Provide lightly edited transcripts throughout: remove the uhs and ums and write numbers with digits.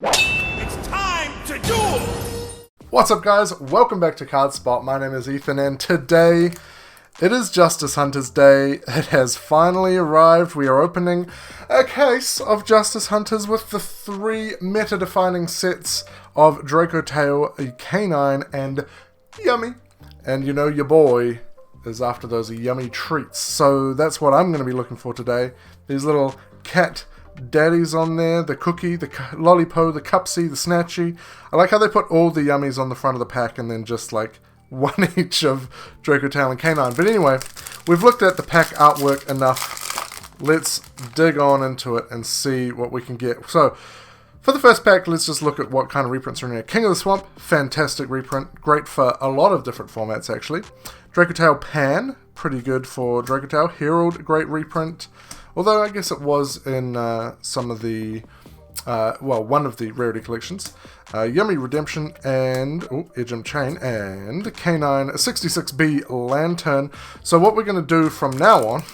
It's time to duel! What's up, guys? Welcome back to CardSpot. My name is Ethan, and today it is Justice Hunters Day. It has finally arrived. We are opening a case of Justice Hunters with the three meta-defining sets of Draco Tail, Canine, and Yummy. And you know your boy is after those yummy treats. So that's what I'm going to be looking for today. These little cat daddies on there, the cookie, the lollipo, the cupsy, the snatchy. I like how they put all the yummies on the front of the pack and then just like one each of Draco Tail and Canine. But anyway, we've looked at the pack artwork enough. Let's dig on into it and see what we can get. So for the first pack, let's just look at what kind of reprints are in here. King of the Swamp, fantastic reprint. Great for a lot of different formats actually. Draco Tail Pan, pretty good for Draco Tail. Herald, great reprint. Although I guess it was in some of the, one of the rarity collections. Yummy Redemption and Edgem Chain and Canine 66B Lantern. So what we're going to do from now on,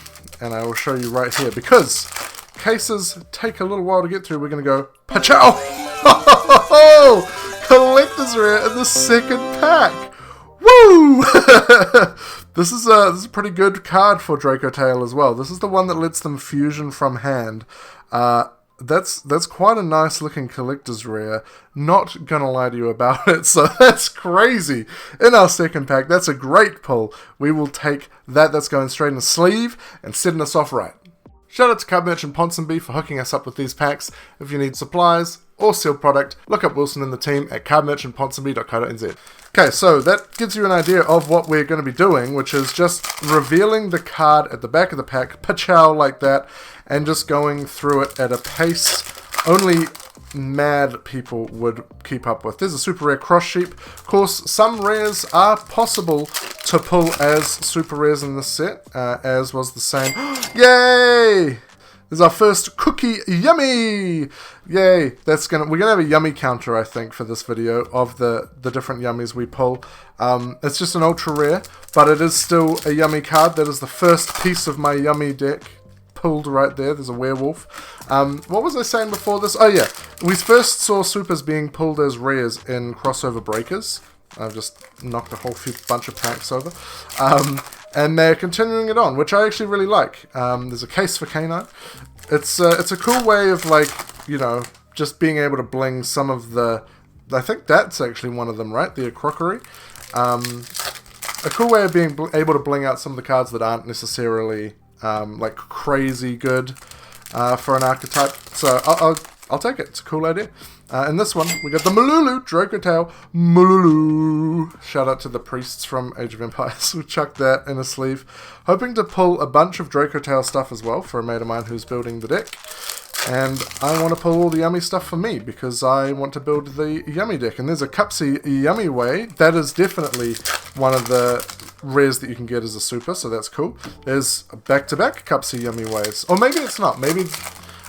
and I will show you right here, because cases take a little while to get through, we're going to go Pachow! Collector's Rare in the second pack! Woo! This is a pretty good card for Draco Tail as well. This is the one that lets them fusion from hand. That's quite a nice looking collector's rare. Not gonna lie to you about it, so that's crazy. In our second pack, that's a great pull. We will take that. That's going straight in the sleeve and setting us off right. Shout out to Card Merchant Ponsonby for hooking us up with these packs. If you need supplies or sealed product, look up Wilson and the team at cardmerchantponsonby.co.nz. Okay, so that gives you an idea of what we're going to be doing, which is just revealing the card at the back of the pack, pachow like that, and just going through it at a pace only mad people would keep up with. There's a super rare cross sheep. Of course, some rares are possible to pull as super rares in this set, as was the same. Yay! This is our first cookie yummy! Yay! We're gonna have a yummy counter, I think, for this video of the different yummies we pull. It's just an ultra rare, but it is still a yummy card. That is the first piece of my yummy deck pulled right there. There's a werewolf. What was I saying before this? Oh yeah, we first saw supers being pulled as rares in crossover breakers. I've just knocked a whole bunch of packs over. And they're continuing it on, which I actually really like. There's a case for Canine. It's a cool way of, like, you know, just being able to bling some of the... I think that's actually one of them, right? The crockery. A cool way of being able to bling out some of the cards that aren't necessarily, like, crazy good for an archetype. So I'll take it. It's a cool idea. In this one, we got the Malulu, Draco Tail, Malulu. Shout out to the priests from Age of Empires who chucked that in a sleeve. Hoping to pull a bunch of Draco Tail stuff as well for a mate of mine who's building the deck. And I want to pull all the yummy stuff for me because I want to build the yummy deck. And there's a Cupsy Yummy Way. That is definitely one of the rares that you can get as a super, so that's cool. There's back-to-back Cupsy Yummy Ways. Or maybe it's not. Maybe...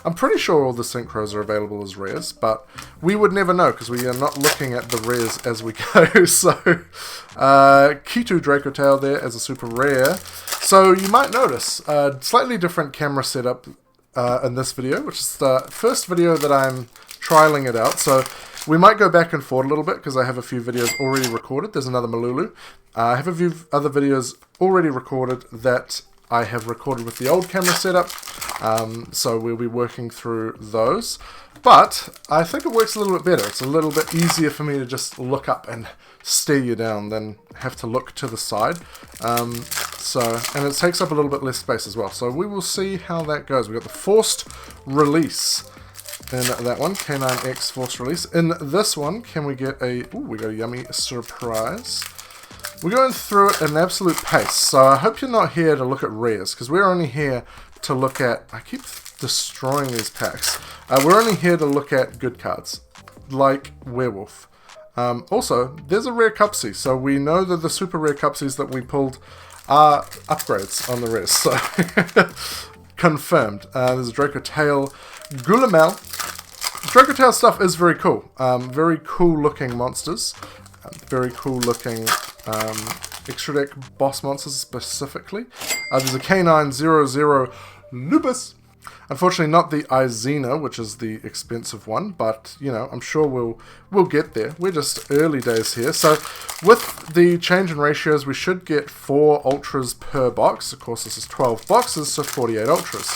I'm pretty sure all the synchros are available as rares, but we would never know because we are not looking at the rares as we go. So, Kitu Draco Tail there as a super rare. So you might notice a slightly different camera setup in this video, which is the first video that I'm trialing it out. So we might go back and forth a little bit because I have a few videos already recorded. There's another Malulu. I have a few other videos already recorded that I have recorded with the old camera setup, so we'll be working through those. But I think it works a little bit better. It's a little bit easier for me to just look up and stare you down than have to look to the side. And it takes up a little bit less space as well. So we will see how that goes. We've got the forced release in that one, Canine X forced release. In this one, can we get we got a yummy surprise. We're going through it at an absolute pace, so I hope you're not here to look at rares, because we're only here to look at... I keep destroying these packs. We're only here to look at good cards, like Werewolf. Also, there's a rare Cupsy, so we know that the super rare Cupsies that we pulled are upgrades on the rares, so confirmed. There's a Draco Tail Gulamel. Draco Tail stuff is very cool. Very cool looking monsters. Very cool looking extra deck boss monsters specifically. There's a Canine 00 Lupus. Unfortunately, not the Izena, which is the expensive one, but, you know, I'm sure we'll get there. We're just early days here. So, with the change in ratios, we should get 4 Ultras per box. Of course, this is 12 boxes, so 48 Ultras.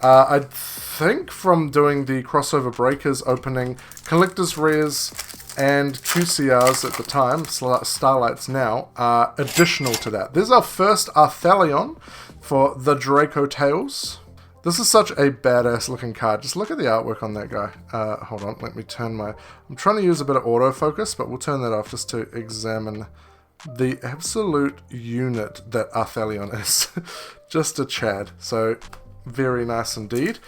I think from doing the crossover breakers opening collector's rares and QCRs at the time, Starlights now, are additional to that. There's our first Arthelion for the Draco Tails. This is such a badass looking card. Just look at the artwork on that guy. Hold on, let me turn my... I'm trying to use a bit of autofocus, but we'll turn that off just to examine the absolute unit that Arthelion is. Just a Chad. So, very nice indeed.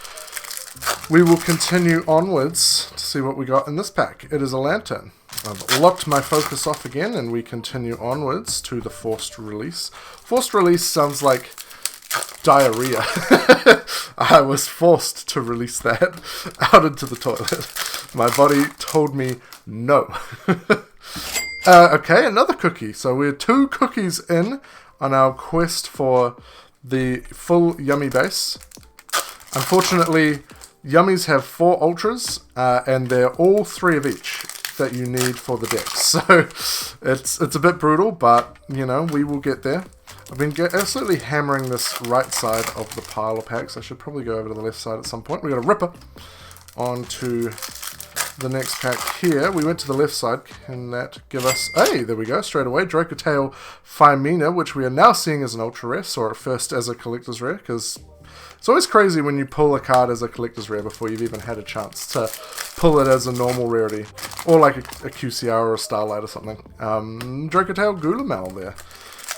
We will continue onwards to see what we got in this pack. It is a Lantern. I've locked my focus off again, and we continue onwards to the Forced Release. Forced Release sounds like diarrhea. I was forced to release that out into the toilet. My body told me no. Okay, another cookie. So we're 2 cookies in on our quest for the full Yummy base. Unfortunately, Yummies have 4 Ultras, and they're all 3 of each that you need for the deck. So it's a bit brutal, but, you know, we will get there. I've been absolutely hammering this right side of the pile of packs. I should probably go over to the left side at some point. We got a Ripper onto the next pack here. We went to the left side. Can that give us... Hey, there we go, straight away. Dracotail Phimena, which we are now seeing as an Ultra Rare. Saw it first as a Collector's Rare, because it's always crazy when you pull a card as a Collector's Rare before you've even had a chance to pull it as a normal rarity. Or like a QCR or a Starlight or something. Dracotail Gulamel there.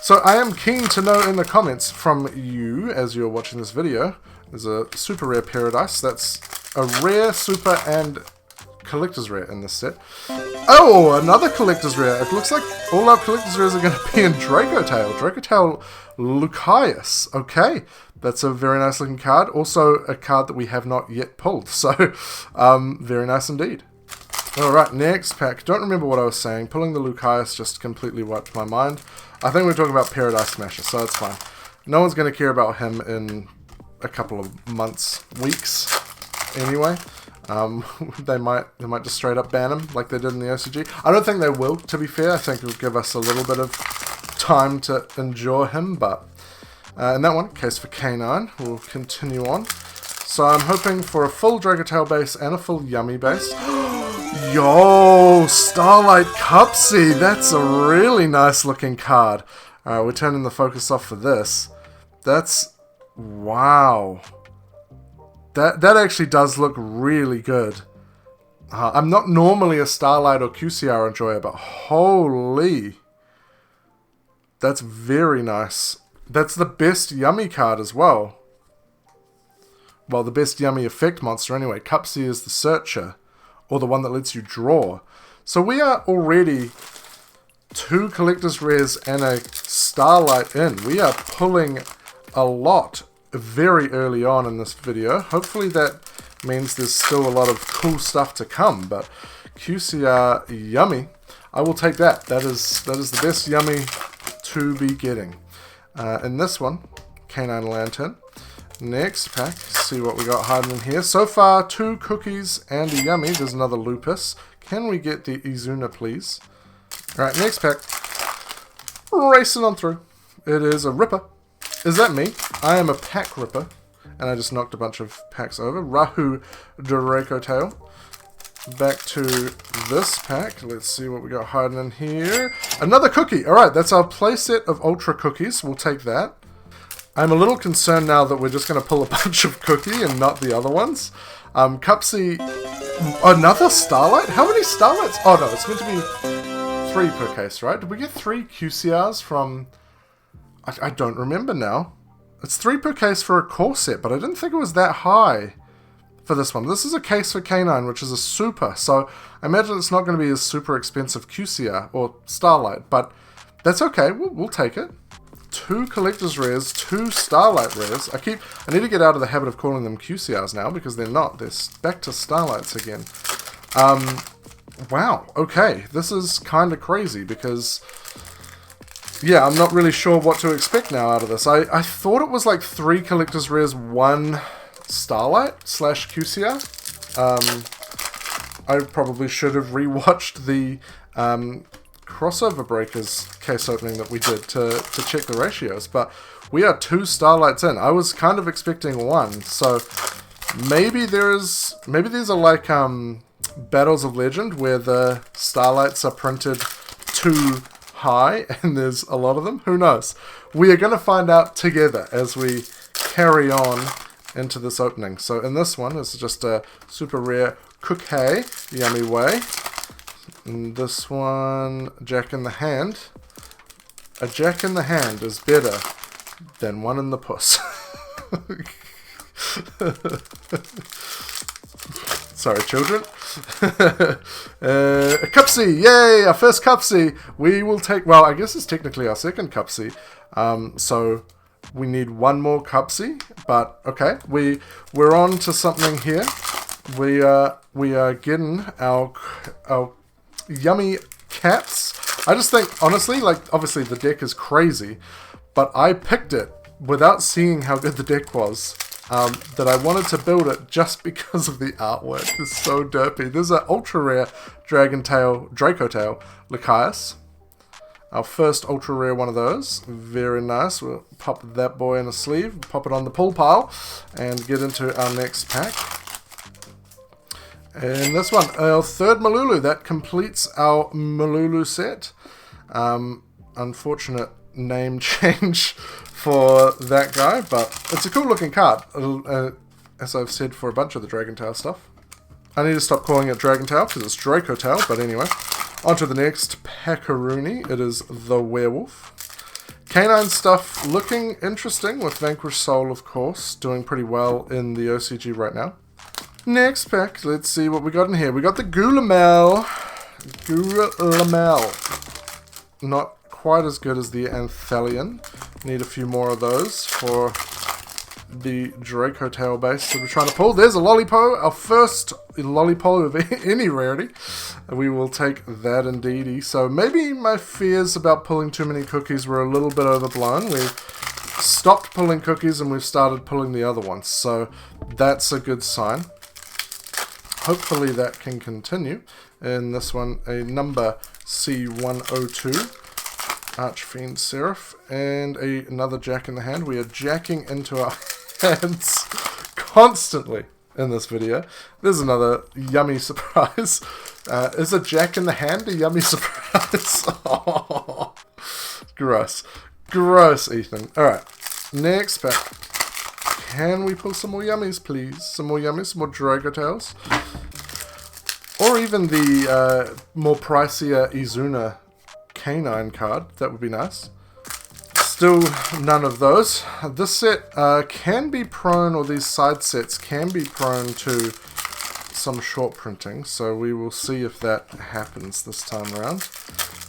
So I am keen to know in the comments from you, as you're watching this video, there's a super rare Paradise. That's a rare, super, and collector's rare in this set. Oh, another collector's rare. It looks like all our collector's rares are going to be in Dracotail. Dracotail Lucius. Okay, that's a very nice looking card. Also a card that we have not yet pulled. So, very nice indeed. Alright, next pack. Don't remember what I was saying. Pulling the Lucius just completely wiped my mind. I think we're talking about Paradise Smasher, so it's fine. No one's going to care about him in a couple of months, weeks, anyway. They might just straight up ban him, like they did in the OCG. I don't think they will, to be fair. I think it'll give us a little bit of time to enjoy him, but... in that one, case for K9, we'll continue on. So I'm hoping for a full Dragotail base and a full Yummy base. Yo, Starlight Cupsy, that's a really nice looking card. Alright, we're turning the focus off for this. That's... wow. That actually does look really good. I'm not normally a Starlight or QCR enjoyer, but holy... that's very nice. That's the best Yummy card as well. Well, the best Yummy effect monster anyway. Cupsy is the Searcher. Or the one that lets you draw. So we are already 2 Collector's Rares and a Starlight in. We are pulling a lot very early on in this video. Hopefully that means there's still a lot of cool stuff to come. But QCR Yummy, I will take that. That is the best Yummy to be getting. In this one, K9 Lantern. Next pack, see what we got hiding in here. So far, 2 cookies and a Yummy. There's another Lupus. Can we get the Izuna, please? Alright, next pack. Racing on through. It is a Ripper. Is that me? I am a pack Ripper. And I just knocked a bunch of packs over. Rahu Dracotail. Back to this pack. Let's see what we got hiding in here. Another cookie. Alright, that's our playset of Ultra Cookies. We'll take that. I'm a little concerned now that we're just going to pull a bunch of cookie and not the other ones. Cupsy... another Starlight? How many Starlights? Oh no, it's meant to be 3 per case, right? Did we get 3 QCRs from... I don't remember now. It's 3 per case for a core set, but I didn't think it was that high for this one. This is a case for K9, which is a super, so I imagine it's not going to be a super expensive QCR or Starlight, but that's okay. We'll take it. 2 Collector's Rares, 2 Starlight Rares. I need to get out of the habit of calling them QCRs now, because they're not. They're back to Starlights again. Wow, okay. This is kind of crazy, because... yeah, I'm not really sure what to expect now out of this. I thought it was like 3 Collector's Rares, 1 Starlight slash QCR. I probably should have rewatched the crossover breakers case opening that we did to check the ratios, but we are 2 Starlights in. I was kind of expecting 1, so maybe these are like Battles of Legend where the Starlights are printed too high and there's a lot of them. Who knows? We are going to find out together as we carry on into this opening. So in this one, this is just a super rare Cookie, Yummy Way. And this one, Jack in the Hand. A Jack in the Hand is better than one in the puss. Sorry, children. A Cupsy, yay! Our first Cupsy. We will take. Well, I guess it's technically our second Cupsy. So we need one more Cupsy. But okay, we're on to something here. We are getting our yummy cats. I just think, honestly, like, obviously the deck is crazy, but I picked it without seeing how good the deck was, that I wanted to build it just because of the artwork. It's so derpy. There's an ultra rare Dracotail Lycaeus. Our first ultra rare one of those. Very nice. We'll pop that boy in a sleeve, pop it on the pull pile, and get into our next pack. And this one, our third Malulu, that completes our Malulu set. Unfortunate name change for that guy, but it's a cool looking card, as I've said for a bunch of the Dragon Tail stuff. I need to stop calling it Dragon Tail because it's Draco Tail, but anyway. On to the next Packaroonie. It is the Werewolf. Canine stuff looking interesting with Vanquished Soul, of course, doing pretty well in the OCG right now. Next pack, let's see what we got in here. We got the Gulamel. Not quite as good as the Anthelion. Need a few more of those for the Dracotail base that we're trying to pull. There's a Lollipo, our first Lollipo of any rarity. We will take that indeedy. So maybe my fears about pulling too many cookies were a little bit overblown. We've stopped pulling cookies and we've started pulling the other ones. So that's a good sign. Hopefully that can continue. In this one, a number C102, Archfiend Seraph, and another Jack in the Hand. We are jacking into our hands constantly in this video. There's another yummy surprise. Is a Jack in the Hand a yummy surprise? Oh, gross. Gross, Ethan. Alright, next pack. Can we pull some more yummies, please? Some more yummies, some more Dragotales. Or even the more pricier Izuna Canine card. That would be nice. Still none of those. This set can be prone, or these side sets can be prone to some short printing. So we will see if that happens this time around.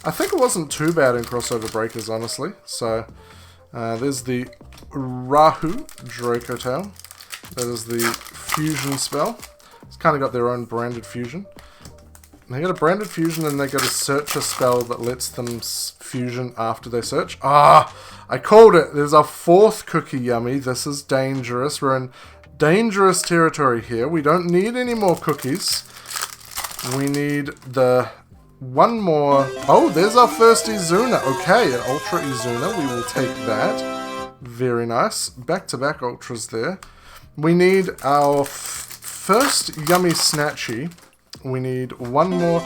I think it wasn't too bad in crossover breakers, honestly. So there's the Rahu Dracotail. That is the fusion spell. It's kind of got their own branded fusion. They got a branded fusion and they got a searcher spell that lets them fusion after they search. Ah, I called it. There's our fourth Cookie Yummy. This is dangerous. We're in dangerous territory here. We don't need any more cookies. We need the one more. Oh, there's our first Izuna. Okay, an Ultra Izuna. We will take that. Very nice. Back-to-back Ultras there. We need our first Yummy Snatchy. We need one more.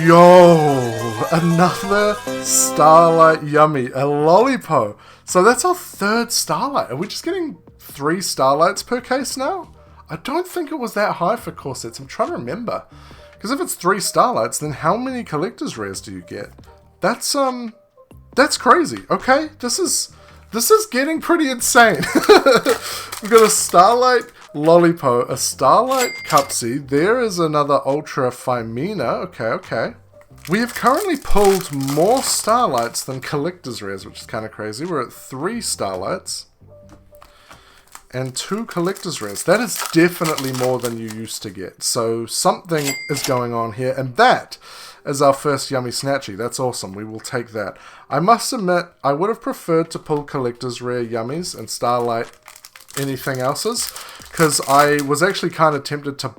Yo! Another Starlight Yummy. A Lollipo. So that's our third Starlight. Are we just getting 3 Starlights per case now? I don't think it was that high for core sets. I'm trying to remember. Because if it's 3 Starlights, then how many Collector's Rares do you get? That's crazy. Okay, this is getting pretty insane. We've got a Starlight Lollipo, a Starlight Cupsy. There is another Ultra Phimena. Okay. We have currently pulled more Starlights than Collector's Rares, which is kind of crazy. We're at 3 Starlights and 2 Collector's Rares. That is definitely more than you used to get. So something is going on here, and that is our first Yummy Snatchy. That's awesome. We will take that. I must admit, I would have preferred to pull Collector's Rare Yummies and Starlight anything else's, because I was actually kind of tempted to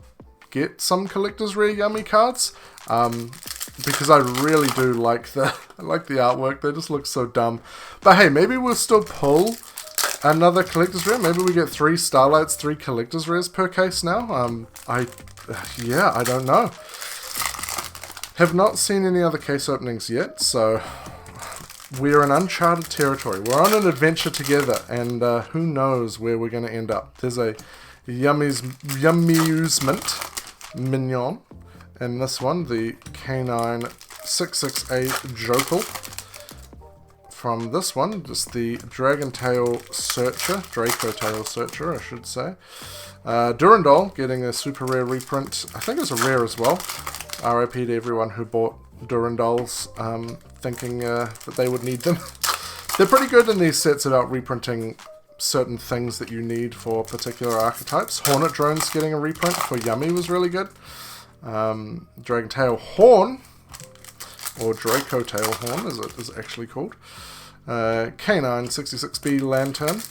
get some collector's rare Yummy cards, because I really do like the artwork. They just look so dumb. But hey, maybe we'll still pull another collector's rare. Maybe we get 3 Starlights, 3 collector's rares per case now. Yeah, I don't know. Have not seen any other case openings yet, so we're in uncharted territory. We're on an adventure together, and who knows where we're going to end up. There's a Yummyusement Mignon, and this one, the Canine 668 Jokel. From this one, just the Draco Tail Searcher, I should say. Durandal getting a super rare reprint. I think it's a rare as well. RIP to everyone who bought Durandals thinking that they would need them. They're pretty good in these sets about reprinting certain things that you need for particular archetypes. Hornet Drones getting a reprint for Yummy was really good. Dragon Tail Horn, or Draco Tail Horn as it is actually called. Canine 66B Lantern.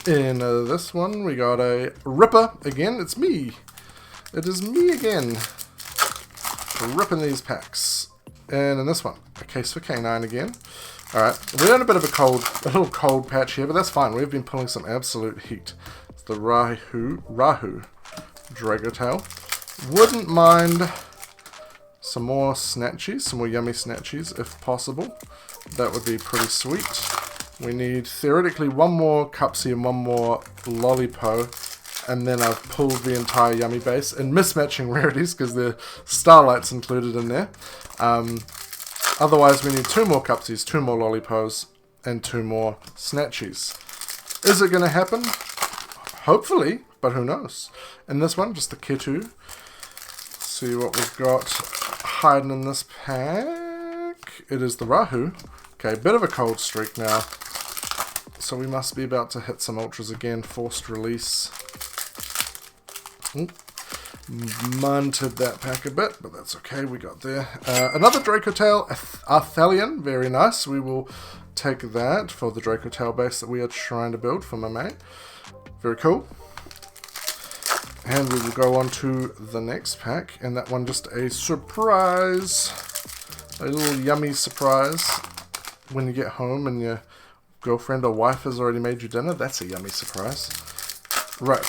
In this one we got a Ripper again. It's me. It is me again. Ripping these packs. And in this one, a case for Canine again. Alright, we're in a bit of a little cold patch here, but that's fine. We've been pulling some absolute heat. It's the Rahu Dragotail. Wouldn't mind some more snatchies, some more Yummy snatchies if possible. That would be pretty sweet. We need theoretically one more Cupsy and one more Lollipo. And then I've pulled the entire Yummy base in mismatching rarities because the Starlight's included in there. Otherwise, we need 2 more Cupsies, 2 more Lollipos, and 2 more Snatchies. Is it going to happen? Hopefully, but who knows. In this one, just the Ketu. See what we've got hiding in this pack. It is the Rahu. Okay, bit of a cold streak now. So we must be about to hit some Ultras again. Forced release. Ooh. Munted that pack a bit, but that's okay, we got there. Another Draco Tail Arthelion, very nice. We will take that for the Draco Tail base that we are trying to build for my mate. Very cool. And we will go on to the next pack, and that one just a surprise. A little Yummy surprise. When you get home and your girlfriend or wife has already made you dinner, that's a Yummy surprise. Right,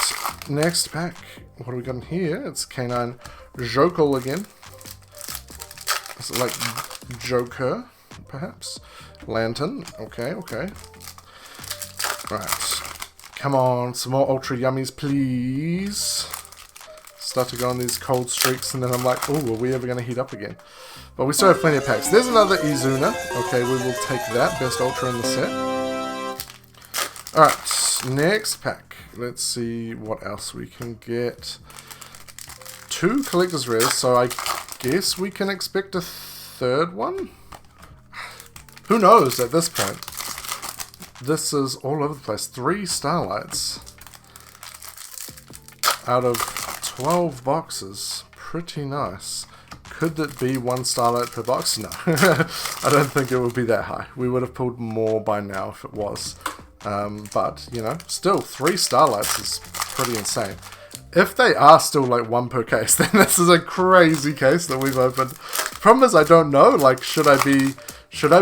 next pack. What do we got in here? It's Canine Jokel again. Is it like Joker, perhaps? Lantern. Okay, okay. Right. Come on, some more Ultra Yummies, please. Start to go on these cold streaks, and then I'm like, oh, are we ever going to heat up again? But we still have plenty of packs. There's another Izuna. Okay, we will take that. Best Ultra in the set. Alright, next pack. Let's see what else we can get. 2 collector's rares, so I guess we can expect a 3rd one? Who knows at this point? This is all over the place. 3 Starlights out of 12 boxes. Pretty nice. Could that be 1 Starlight per box? No. I don't think it would be that high. We would have pulled more by now if it was. But, you know, still 3 Starlights is pretty insane. If they are still like 1 per case, then this is a crazy case that we've opened. The problem is I don't know, like, should I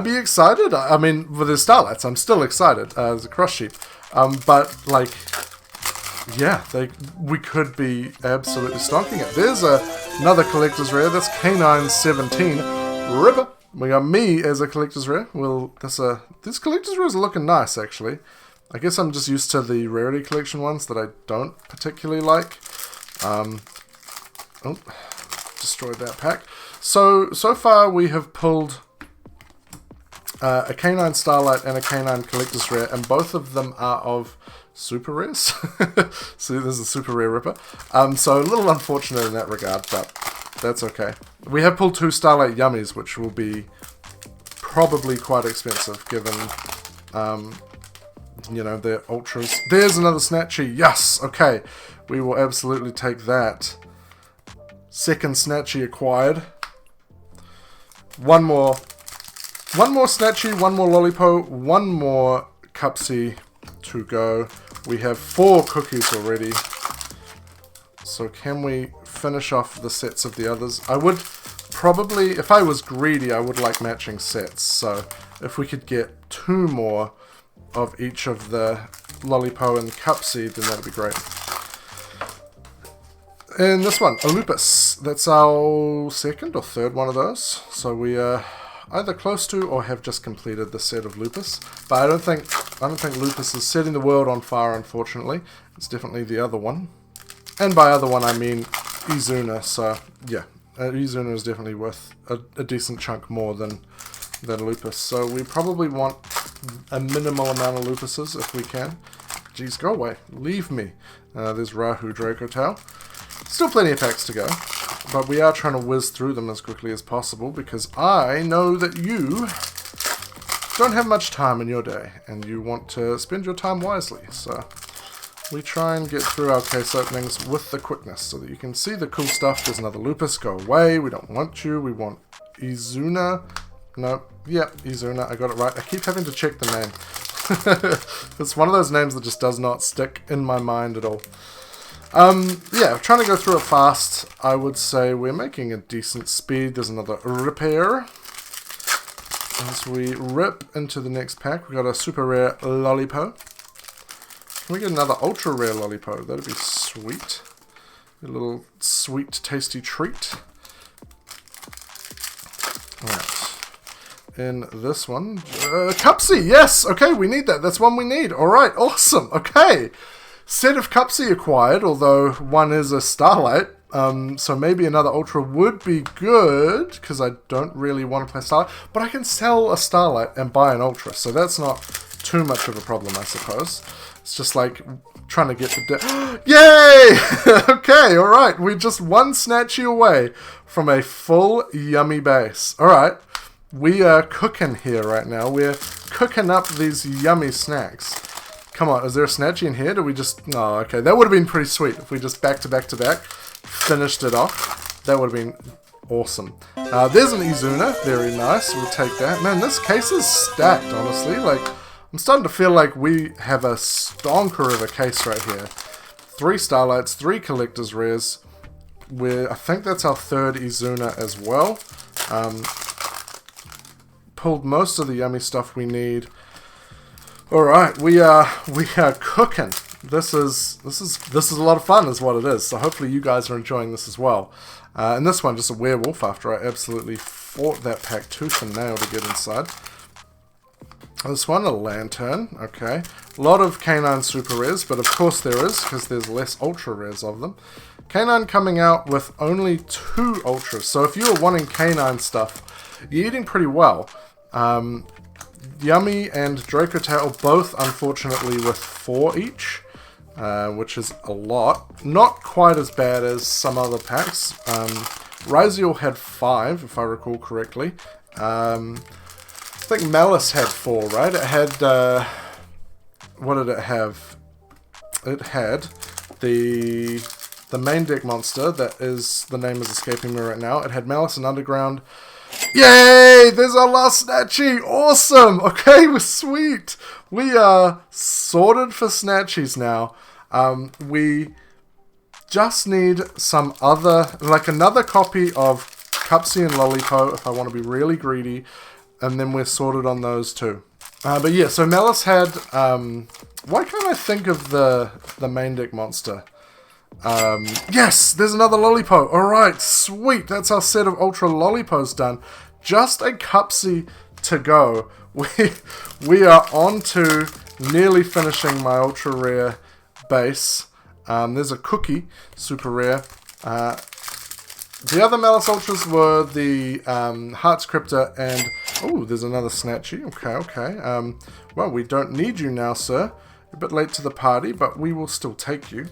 be excited? I mean, with the Starlights, I'm still excited as a cross sheep. But, like, yeah, we could be absolutely stonking it. There's another collector's rare. That's Canine 17 Ripper. We got me as a collector's rare. Well, these collector's rares are looking nice, actually. I guess I'm just used to the rarity collection ones that I don't particularly like. Oh, destroyed that pack. So far we have pulled a Canine Starlight and a Canine collector's rare, and both of them are of super rares. So this is a super rare Ripper. So a little unfortunate in that regard, but that's okay. We have pulled 2 Starlight Yummies, which will be probably quite expensive given, you know, their Ultras. There's another Snatchy. Yes! Okay. We will absolutely take that. Second Snatchy acquired. One more Snatchy, 1 more Lollipo, 1 more Cupsy to go. We have 4 cookies already. So can we finish off the sets of the others? I would probably, if I was greedy, I would like matching sets. So if we could get 2 more of each of the Lollipo and Cupseed, then that would be great. And this one, a Lupus. That's our second or third one of those. So we are either close to or have just completed the set of Lupus. But I don't think Lupus is setting the world on fire, unfortunately. It's definitely the other one. And by other one, I mean Izuna. So yeah, Izuna is definitely worth a decent chunk more than Lupus. So we probably want a minimal amount of Lupuses if we can. Jeez, go away. Leave me. There's Rahu Draco Tail. Still plenty of packs to go, but we are trying to whiz through them as quickly as possible because I know that you don't have much time in your day and you want to spend your time wisely. So we try and get through our case openings with the quickness so that you can see the cool stuff. There's another Lupus. Go away. We don't want you. We want Izuna. No, yeah, Izuna. I got it right. I keep having to check the name. It's one of those names that just does not stick in my mind at all. Yeah, trying to go through it fast. I would say we're making a decent speed. There's another repair. As we rip into the next pack, we got a super rare Lollipo. Can we get another ultra rare Lollipo? That'd be sweet. A little sweet, tasty treat. Alright. In this one, Cupsy, yes! Okay, we need that. That's one we need. Alright, awesome. Okay. Set of Cupsy acquired, although one is a Starlight, so maybe another Ultra would be good, because I don't really want to play Starlight, but I can sell a Starlight and buy an Ultra, so that's not too much of a problem, I suppose. It's just like trying to get the... Yay! Okay, alright, we're just one Snatchy away from a full yummy base. Alright, we are cooking here right now. We're cooking up these yummy snacks. Come on, is there a Snatchy in here? Do we just... Oh, okay. That would have been pretty sweet if we just back to back to back finished it off. That would have been awesome. There's an Izuna. Very nice. We'll take that. Man, this case is stacked, honestly. Like, I'm starting to feel like we have a stonker of a case right here. 3 Starlights, 3 Collector's Rares. I think that's our 3rd Izuna as well. Pulled most of the yummy stuff we need. Alright, we are cooking. This is a lot of fun is what it is. So hopefully you guys are enjoying this as well. And this one, just a werewolf after I absolutely fought that pack tooth and nail to get inside. This one, a lantern. Okay. A lot of canine super rares, but of course there is, because there's less ultra rares of them. Canine coming out with only 2 ultras. So if you are wanting canine stuff, you're eating pretty well. Yummy and Dracotail both, unfortunately, with 4 each, which is a lot. Not quite as bad as some other packs. Raziel had 5, if I recall correctly. I think Malice had 4, right? It had, what did it have? It had the main deck monster, that is, the name is escaping me right now. It had Malice and Underground. Yay! There's our last Snatchy! Awesome! Okay, we're sweet! We are sorted for Snatchies now. We just need some other, like another copy of Cupsy and Lollipo if I want to be really greedy, and then we're sorted on those too. But yeah, so Malice had, why can't I think of the main deck monster? Yes, there's another Lollipo. Alright, sweet. That's our set of Ultra Lollipos done. Just a Cupsy to go. We are on to nearly finishing my Ultra Rare base. There's a Cookie, super rare. The other Malice Ultras were the Heart's Crypta and... Oh, there's another Snatchy. Okay. Well, we don't need you now, sir. You're a bit late to the party, but we will still take you.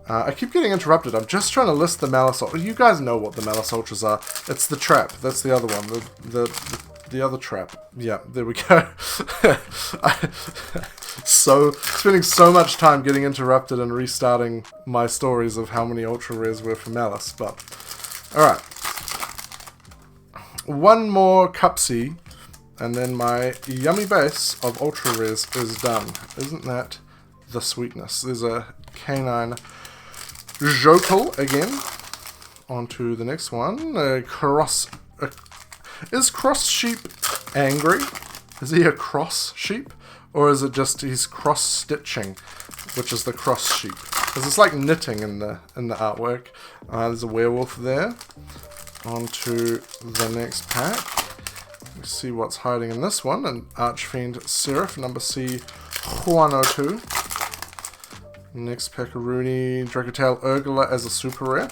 I keep getting interrupted. I'm just trying to list the Malice Ultras. You guys know what the Malice Ultras are. It's the trap. That's the other one. The other trap. Yeah, there we go. So, spending so much time getting interrupted and restarting my stories of how many Ultra Rares were for Malice. But, alright. One more Cupsy, and then my yummy base of Ultra Rares is done. Isn't that the sweetness. There's a canine Yugioh again. On to the next one. Is Cross Sheep angry? Is he a cross sheep? Or is it just he's cross-stitching, which is the cross sheep? Because it's like knitting in the artwork. There's a werewolf there. On to the next pack. Let's see what's hiding in this one. An Archfiend Seraph, number C102. Next Peccaroony, Dracotail Urgula as a super rare.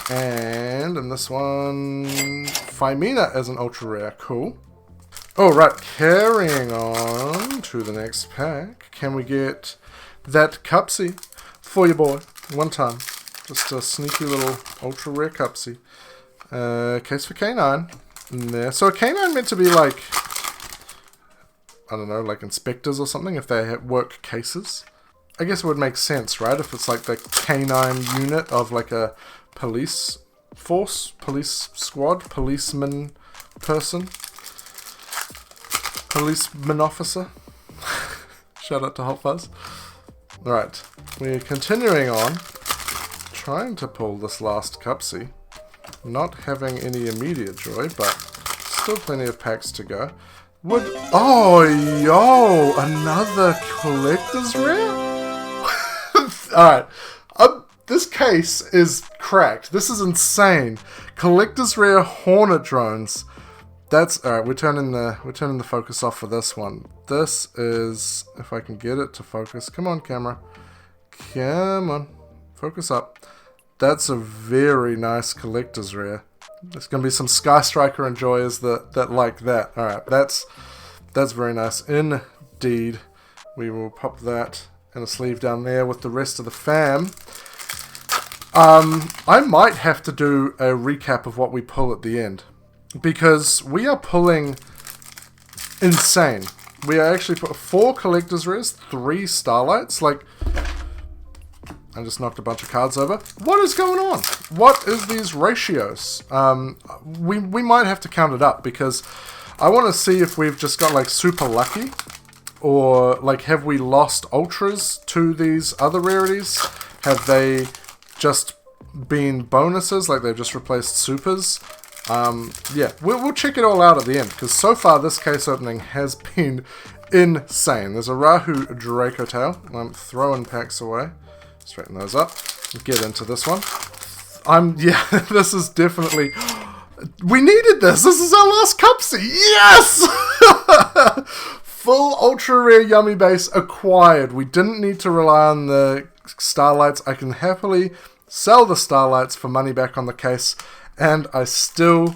And in this one, Phimena as an ultra rare. Cool. Alright, carrying on to the next pack. Can we get that Cupsy for your boy? One time. Just a sneaky little ultra rare Cupsy. Case for Canine in there. So a Canine meant to be like, I don't know, like inspectors or something if they work cases. I guess it would make sense, right? If it's like the canine unit of like a police force, police squad, policeman person, policeman officer. Shout out to Hot Fuzz. Alright, we're continuing on, trying to pull this last Cupsy. Not having any immediate joy, but still plenty of packs to go. Oh, yo! Another collector's rare? Alright. This case is cracked. This is insane. Collector's rare Hornet drones. That's alright, we're turning the focus off for this one. This is, if I can get it to focus. Come on, camera. Come on. Focus up. That's a very nice collector's rare. There's gonna be some Sky Striker enjoyers that like that. Alright, that's very nice indeed. We will pop that in a sleeve down there with the rest of the fam. I might have to do a recap of what we pull at the end, because we are pulling insane. We are actually put 4 collector's rares, 3 Starlights. Like, I just knocked a bunch of cards over. What is going on? What is these ratios? We might have to count it up, because I want to see if we've just got like super lucky, or like have we lost ultras to these other rarities? Have they just been bonuses, like they've just replaced supers? Yeah, we'll check it all out at the end, because so far this case opening has been insane. There's a Rahu Dracotail. I'm throwing packs away. Straighten those up. Get into this one. Yeah, this is definitely... We needed this! This is our last Cupsy! Yes! Full ultra rare yummy base acquired. We didn't need to rely on the Starlights. I can happily sell the Starlights for money back on the case, and I still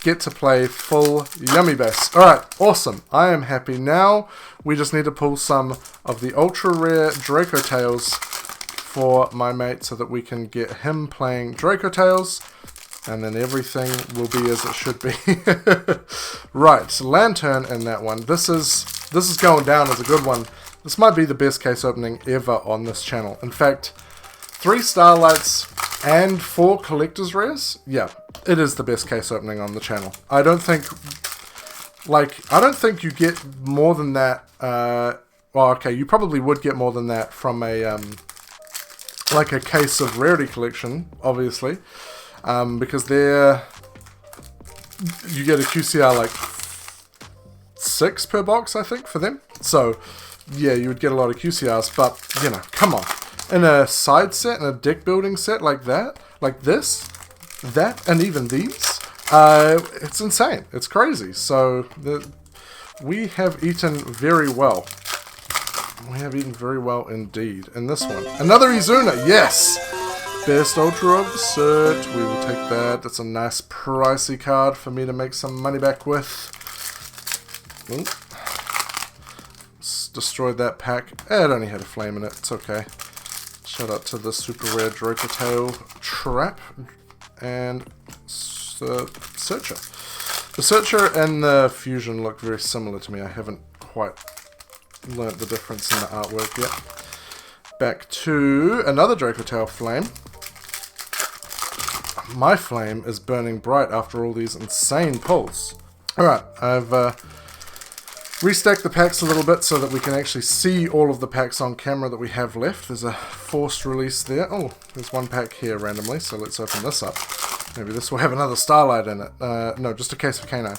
get to play full yummy base. Alright, awesome. I am happy. Now we just need to pull some of the ultra rare Dracotails for my mate so that we can get him playing Dracotails, and then everything will be as it should be. Right, so Lantern in that one. This is going down as a good one. This might be the best case opening ever on this channel. In fact, 3 Starlights and 4 collector's rares. Yeah, it is the best case opening on the channel. I don't think you get more than that. Well, okay, you probably would get more than that from a like a case of rarity collection, obviously, because you get a QCR like 6 per box, I think, for them. So yeah, you would get a lot of QCRs, but you know, come on. In a side set, in a deck building set like that, like this, that, and even these, it's insane. It's crazy. So we have eaten very well. We have eaten very well indeed. In this one, another Izuna. Yes, best ultra of the set. We will take that. That's a nice pricey card for me to make some money back with. Ooh. Destroyed that pack. It only had a flame in it. It's okay. Shout out to the super rare Dracotail Trap and Searcher. The Searcher and the Fusion look very similar to me. I haven't quite learnt the difference in the artwork yet. Back to another Dracotail Flame. My flame is burning bright after all these insane pulls. Alright, I've restack the packs a little bit so that we can actually see all of the packs on camera that we have left. There's a forced release there. Oh, there's one pack here randomly, so let's open this up. Maybe this will have another Starlight in it. No, just a case of Canine.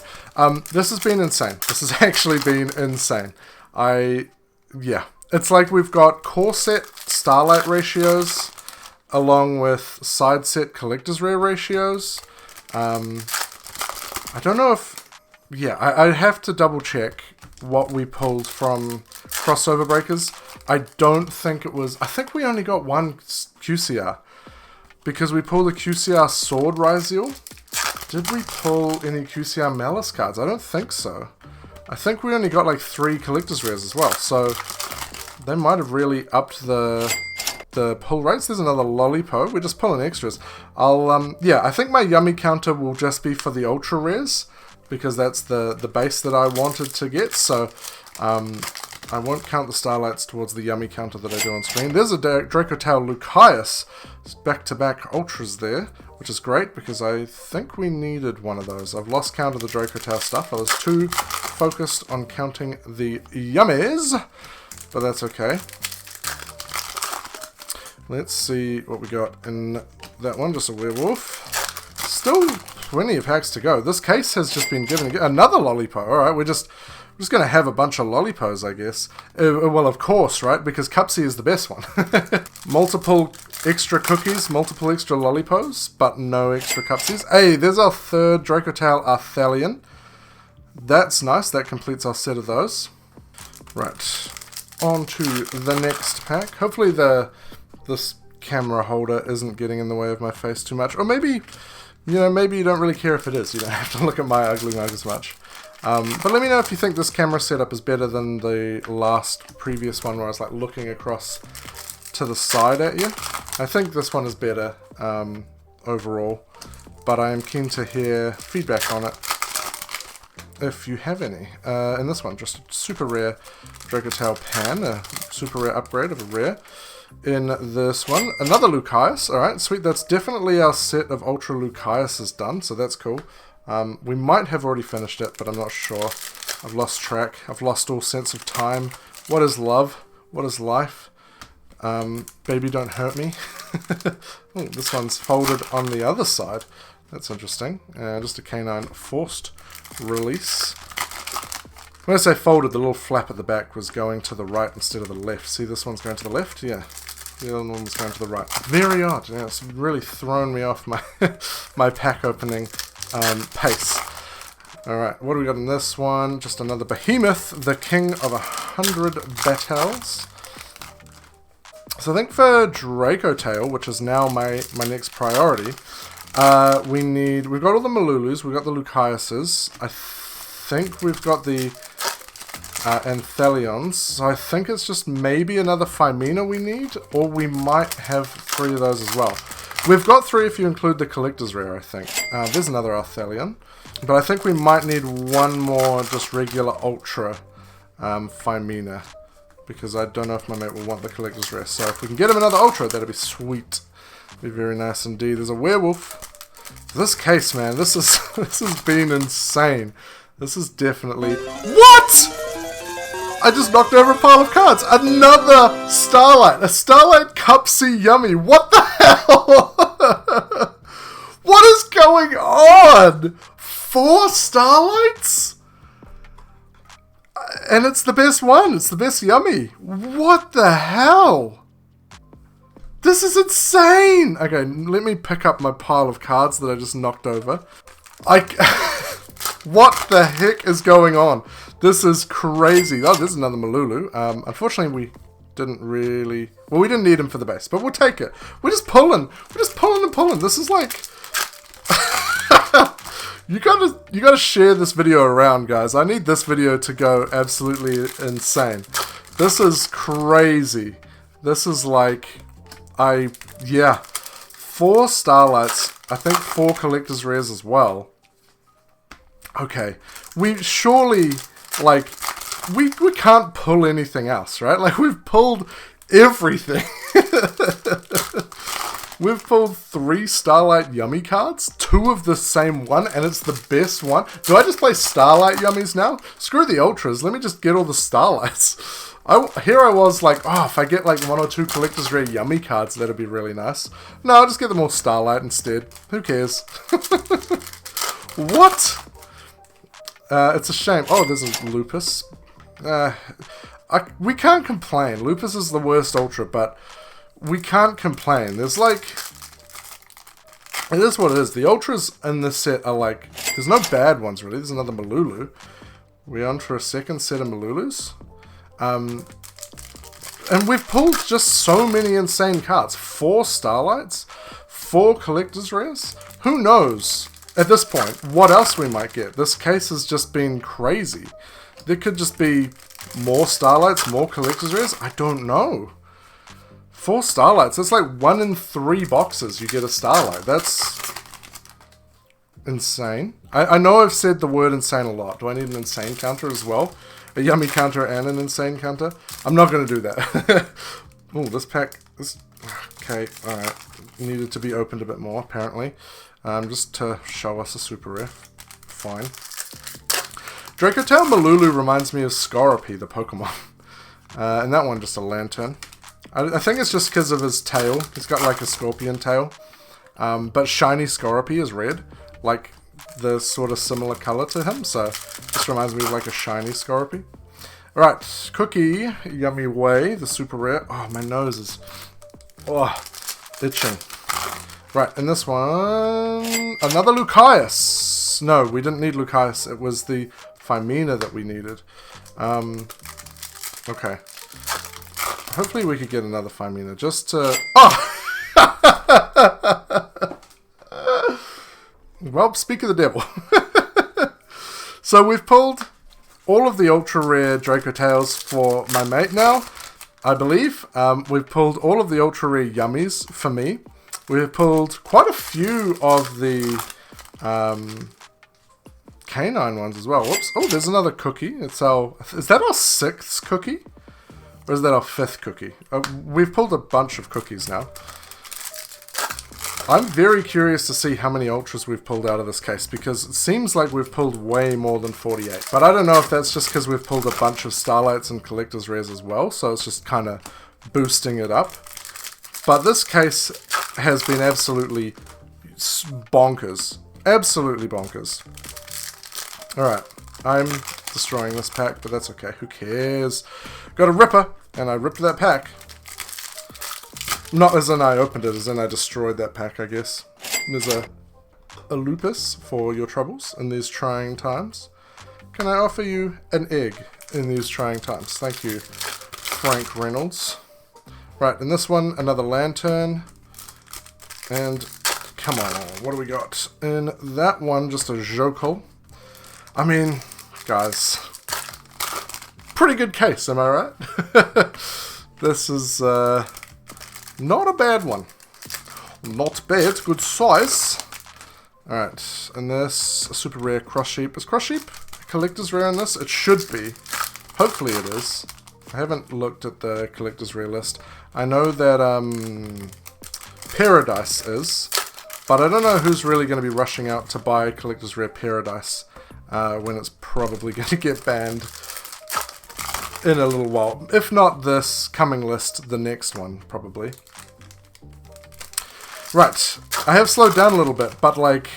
This has been insane. This has actually been insane. Yeah. It's like we've got core set Starlight ratios along with side set Collector's Rare ratios. I don't know if... Yeah, I'd have to double check what we pulled from Crossover Breakers. I don't think it was... I think we only got one QCR. Because we pulled a QCR Sword Ryzeal. Did we pull any QCR Malice cards? I don't think so. I think we only got like 3 Collector's Rares as well. So they might have really upped the pull rates. There's another Lollipo. We're just pulling extras. Yeah, I think my Yummy counter will just be for the Ultra Rares. Because that's the base that I wanted to get. So I won't count the Starlights towards the Yummy counter that I do on screen. There's a Dracotail Lucaeus. Back-to-back Ultras there, which is great because I think we needed one of those. I've lost count of the Dracotail stuff. I was too focused on counting the Yummies, but that's okay. Let's see what we got in that one. Just a werewolf. Still plenty of packs to go. This case has just been given another Lollipo. Alright, we're just going to have a bunch of Lollipos, I guess. Well, of course, right? Because Cupsy is the best one. Multiple extra cookies, multiple extra Lollipos, but no extra Cupsies. Hey, there's our third Dracotail Arthelion. That's nice. That completes our set of those. Right. On to the next pack. Hopefully this camera holder isn't getting in the way of my face too much. Or maybe... You know, maybe you don't really care if it is. You don't have to look at my ugly mug as much. But let me know if you think this camera setup is better than the previous one where I was like looking across to the side at you. I think this one is better overall. But I am keen to hear feedback on it if you have any. In this one, just a super rare Dracotail Pan, a super rare upgrade of a rare. In this one, another Lucaeus. Alright, sweet. That's definitely our set of Ultra Lucaeuses done, so that's cool. We might have already finished it, but I'm not sure. I've lost track. I've lost all sense of time. What is love? What is life? Baby, don't hurt me. Ooh, this one's folded on the other side. That's interesting. Just a canine forced release. When I say folded, the little flap at the back was going to the right instead of the left. See, this one's going to the left? Yeah. The other one was going to the right. Very odd. Yeah, it's really thrown me off my my pack opening pace. Alright, what do we got in this one? Just another Behemoth, the king of 100 battles. So I think for Dracotail, which is now my next priority, we've got all the Malulus, we've got the Lucaeuses. I think we've got the Anthelions, so I think it's just maybe another Phimena we need, or we might have 3 of those as well. We've got 3 if you include the Collector's Rare, I think. There's another Arthelion, but I think we might need one more just regular Ultra Phimena, because I don't know if my mate will want the Collector's Rare, so if we can get him another Ultra, that'd be sweet. Be very nice indeed. There's a werewolf. This case, man, this has been insane. This is definitely... What?! I just knocked over a pile of cards. Another Starlight. A Starlight Cupsy Yummy. What the hell? What is going on? 4 Starlights? And it's the best one. It's the best Yummy. What the hell? This is insane. Okay, let me pick up my pile of cards that I just knocked over. What the heck is going on? This is crazy. Oh, there's another Malulu. Unfortunately, we didn't really... Well, we didn't need him for the base, but we'll take it. We're just pulling. We're just pulling and pulling. This is like... You gotta share this video around, guys. I need this video to go absolutely insane. This is crazy. This is like... Yeah. 4 Starlights. I think 4 Collector's Rares as well. Okay. We surely... Like, we can't pull anything else, right? Like, we've pulled everything. We've pulled 3 Starlight Yummy cards, 2 of the same one, and it's the best one. Do I just play Starlight Yummies now? Screw the Ultras, let me just get all the Starlights. Here I was like, oh, if I get like 1 or 2 Collector's Rare Yummy cards, that'd be really nice. No, I'll just get them all Starlight instead. Who cares? What? It's a shame. Oh, there's a Lupus. We can't complain. Lupus is the worst Ultra, but we can't complain. There's like... It is what it is. The Ultras in this set are like... There's no bad ones, really. There's another Malulu. We're on for a second set of Malulus. And we've pulled just so many insane cards. 4 Starlights, 4 Collector's Rares. Who knows, at this point, what else we might get? This case has just been crazy. There could just be more Starlights, more Collector's Rares. I don't know. 4 Starlights. That's like 1 in 3 boxes you get a Starlight. That's insane. I know I've said the word insane a lot. Do I need an insane counter as well? A yummy counter and an insane counter? I'm not going to do that. Oh, this pack is... Okay, alright. Needed to be opened a bit more, apparently. Just to show us a super rare. Fine. Dracotail Malulu reminds me of Scoropy, the Pokemon. And that one just a lantern. I think it's just because of his tail. He's got like a scorpion tail. But shiny Scoropy is red. Like the sort of similar color to him. So this reminds me of like a shiny Scoropy. Alright, Cookie, Yummy Way, the super rare. Oh, my nose is itching. Right, and this one, another Lucaeus. No, we didn't need Lucaeus. It was the Phimena that we needed. Okay. Hopefully we could get another Phimena just to... Oh! Well, speak of the devil. So we've pulled all of the ultra rare Dracotails for my mate now, I believe. We've pulled all of the ultra rare Yummies for me. We've pulled quite a few of the canine ones as well. Whoops. Oh, there's another cookie. Is that our 6th cookie? Or is that our 5th cookie? We've pulled a bunch of cookies now. I'm very curious to see how many ultras we've pulled out of this case, because it seems like we've pulled way more than 48. But I don't know if that's just because we've pulled a bunch of Starlights and Collector's Rares as well, so it's just kind of boosting it up. But this case has been absolutely bonkers. Absolutely bonkers. Alright, I'm destroying this pack, but that's okay. Who cares? Got a Ripper, and I ripped that pack. Not as in I opened it, as in I destroyed that pack, I guess. There's a Lupus for your troubles in these trying times. Can I offer you an egg in these trying times? Thank you, Frank Reynolds. Right, in this one, another Lantern. And, come on, what do we got? In that one, just a Jokel. I mean, guys, pretty good case, am I right? This is not a bad one. Not bad, good size. Alright, and this, a super rare Cross Sheep. Is Cross Sheep a collector's rare in this? It should be. Hopefully it is. I haven't looked at the collector's rare list. I know that Paradise is, but I don't know who's really going to be rushing out to buy collector's rare Paradise when it's probably going to get banned in a little while. If not this coming list, the next one, probably. Right, I have slowed down a little bit, but like,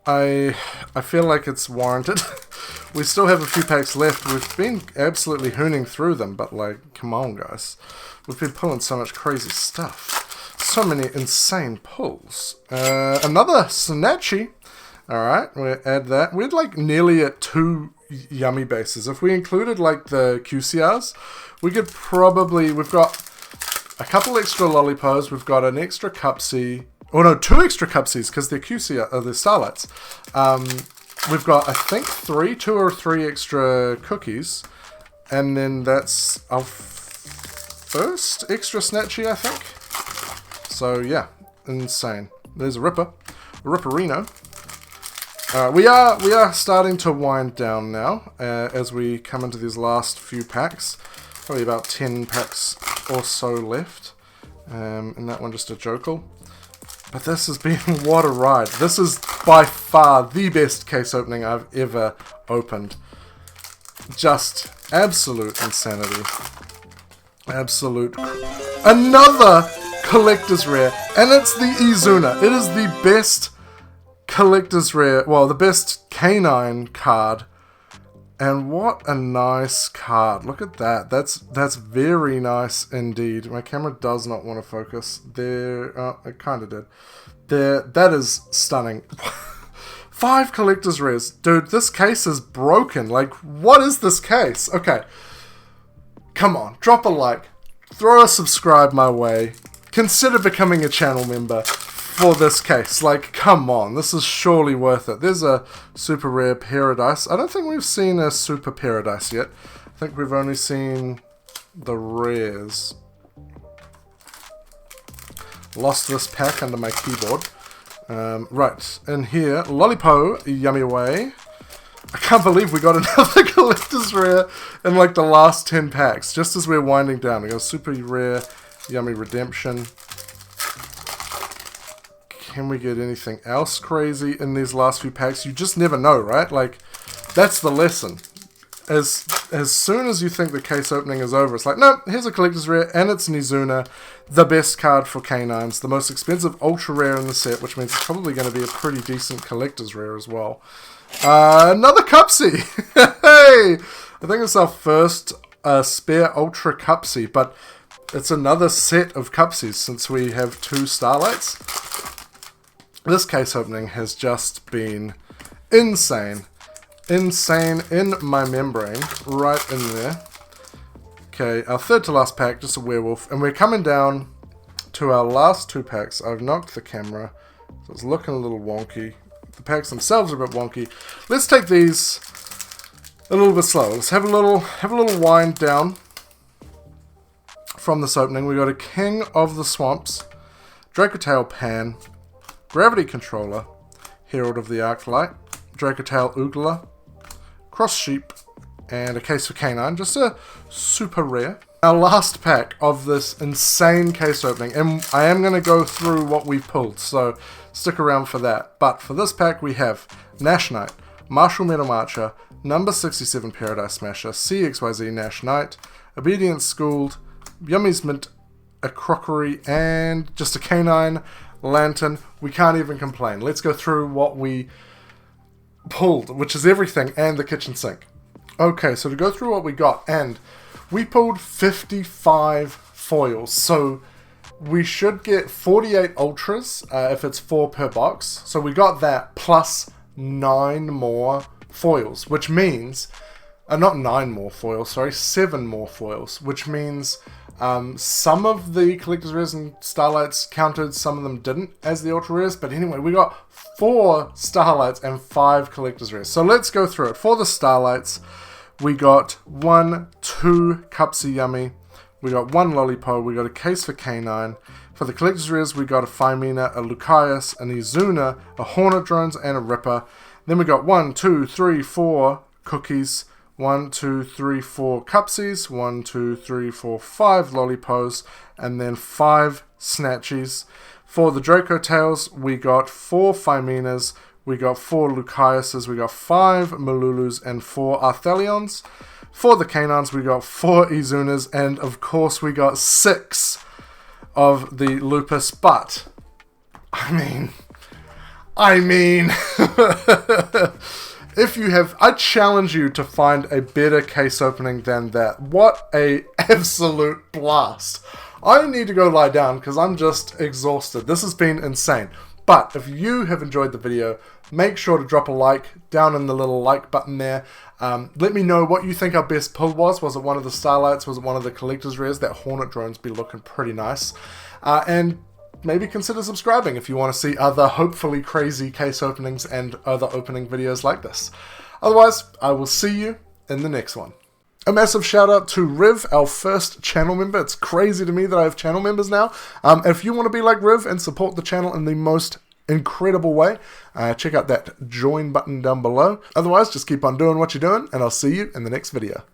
I feel like it's warranted. We still have a few packs left. We've been absolutely hooning through them, but like, come on guys. We've been pulling so much crazy stuff. So many insane pulls. Another Snatchy. Alright, we'll add that. We're like nearly at 2 yummy bases. If we included like the QCRs, we could probably... We've got a couple extra Lollipos. We've got an extra Cupsy. Oh no, 2 extra Cupsies because they're QCR, they're Starlights. We've got, I think, 2 or 3 extra cookies. And then that's our first extra Snatchy, I think. So, yeah. Insane. There's a Ripper. A Ripperino. We are starting to wind down now. As we come into these last few packs. Probably about 10 packs or so left. And that one just a Jokel. But this has been what a ride. This is by far the best case opening I've ever opened. Just absolute insanity. Absolute. Another collector's rare, and it's the Izuna. It is the best collector's rare, well, the best canine card. And what a nice card. Look at that. That's very nice indeed. My camera does not want to focus. There, oh, it kind of did. There, that is stunning. 5 collector's rares. Dude, this case is broken. Like, what is this case? Okay. Come on, drop a like. Throw a subscribe my way. Consider becoming a channel member for this case. Like, come on, this is surely worth it. There's a super rare paradise. I don't think we've seen a super paradise yet. I think we've only seen the rares. Lost this pack under my keyboard. Right, in here, Lollipo, Yummy Way. I can't believe we got another collector's rare in like the last 10 packs, just as we're winding down. We got super rare, Yummy Redemption. Can we get anything else crazy in these last few packs? You just never know, right? Like, that's the lesson. As soon as you think the case opening is over, it's like, no, here's a collector's rare, and it's Izuna, the best card for canines, the most expensive ultra rare in the set, which means it's probably going to be a pretty decent collector's rare as well. Another Cupsy! Hey! I think it's our first spare ultra Cupsy, but it's another set of Cupsies since we have 2 Starlights. This case opening has just been insane. Insane in my membrane, right in there. Okay, our third to last pack, just a werewolf, and we're coming down to our last 2 packs. I've knocked the camera, so it's looking a little wonky. The packs themselves are a bit wonky. Let's take these a little bit slow. Let's have a little wind down from this opening. We got a King of the Swamps, Dracotail Pan, Gravity Controller, Herald of the Arclight, Dracotail Oogler, Cross Sheep, and a case for canine. Just a super rare. Our last pack of this insane case opening, and I am going to go through what we pulled, so stick around for that. But for this pack we have Nash Knight, Martial Metal Marcher, Number 67 Paradise Smasher, CXYZ Nash Knight, Obedience Schooled, Yummy's Mint, a Crockery, and just a canine lantern. We can't even complain. Let's go through what we pulled, which is everything and the kitchen sink. Okay, so to go through what we got, and we pulled 55 foils, so we should get 48 ultras if it's 4 per box. So we got that plus 9 more foils, which means not 9 more foils, sorry, 7 more foils, which means some of the collector's rares and Starlights counted, some of them didn't as the ultra rares, but anyway, we got 4 Starlights and 5 collector's rares. So let's go through it. For the Starlights, we got 1, 2 Cupsy Yummy, we got 1 Lollipo, we got a case for canine. For the collector's rares, we got a Phymena, a Lucaeus, an Izuna, a Hornet Drones, and a Ripper. Then we got 1, 2, 3, 4 cookies, 1, 2, 3, 4 Cupsies, 1, 2, 3, 4, 5 Lollipos, and then 5 Snatchies. For the Draco Tails, we got 4 Phymenas, we got 4 Lucaeuses, we got 5 Malulus, and 4 Arthelions. For the canines, we got 4 Izunas, and of course we got 6 of the Lupus, but I mean, if you have, I challenge you to find a better case opening than that. What a absolute blast. I need to go lie down because I'm just exhausted. This has been insane. But if you have enjoyed the video, make sure to drop a like down in the little like button there. Let me know what you think our best pull was. Was it one of the Starlights? Was it one of the collector's rares? That Hornet Drone's be looking pretty nice. And maybe consider subscribing if you want to see other hopefully crazy case openings and other opening videos like this. Otherwise, I will see you in the next one. A massive shout out to Riv, our first channel member. It's crazy to me that I have channel members now. If you want to be like Riv and support the channel in the most incredible way, check out that join button down below. Otherwise, just keep on doing what you're doing, and I'll see you in the next video.